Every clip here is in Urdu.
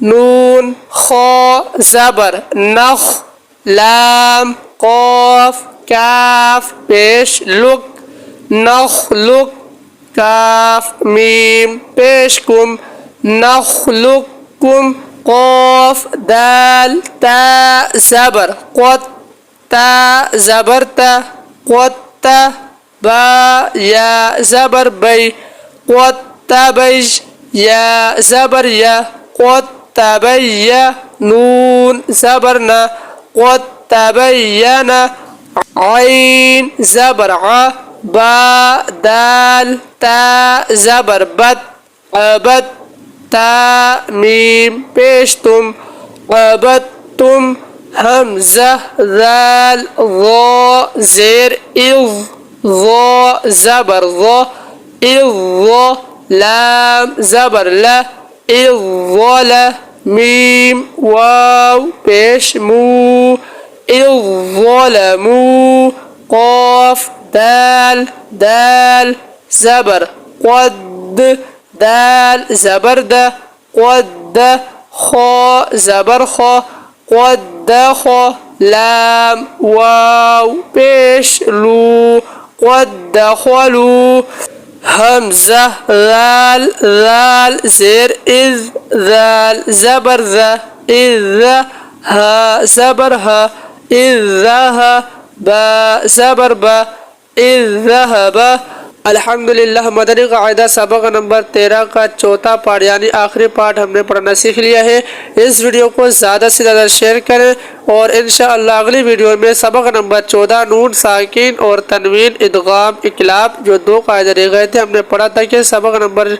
نون خا زبر نخ لام قاف کاف پیش لک نخلق کاف میم پیش کم نخلقکم قاف دال تا زبر قط تا زبر تا قط تا با یا زبر بی قط تبج یا زبر یا قط تبی نون زبر نا قط تبین عین زبر ع با دال تا زبر بد عبد تا میم پیشتم عبدتم حمزه ذال ظا زیر اذ ظا زبر ظا اذ لام زبر لا اذ میم واو پیش مو اذ ظلموا قاف دال دال زبر قد دال زبر ده قد خا زبر خا قد خا لام واو پیش لو قد خلو همزه ذال ذال زیر اذ ذال زبر ذا اذ ها زبر ها اذ با زبر با اذ ذهب الحمدللہ مدنی قاعدہ سبق نمبر 13 کا چوتھا پارٹ یعنی آخری پارٹ ہم نے پڑھنا سیکھ لیا ہے۔ اس ویڈیو کو زیادہ سے زیادہ شیئر کریں اور انشاءاللہ اگلی ویڈیو میں سبق نمبر 14 نون ساکن اور تنوین ادغام اقلاب جو دو قاعدے رہ گئے تھے ہم نے پڑھا تھا کہ سبق نمبر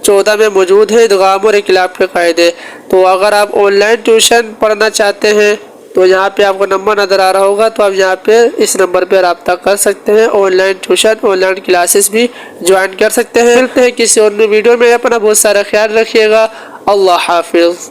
14 میں موجود ہے ادغام اور اقلاب کے قاعدے۔ تو اگر آپ آن لائن ٹیوشن پڑھنا چاہتے ہیں تو یہاں پہ آپ کو نمبر نظر آ رہا ہوگا، تو آپ یہاں پہ اس نمبر پہ رابطہ کر سکتے ہیں، on line tuition on line classes بھی جوائن کر سکتے ہیں۔ ملتے ہیں کسی اور ویڈیو میں، اپنا بہت سارا خیال رکھیے گا۔ اللہ حافظ۔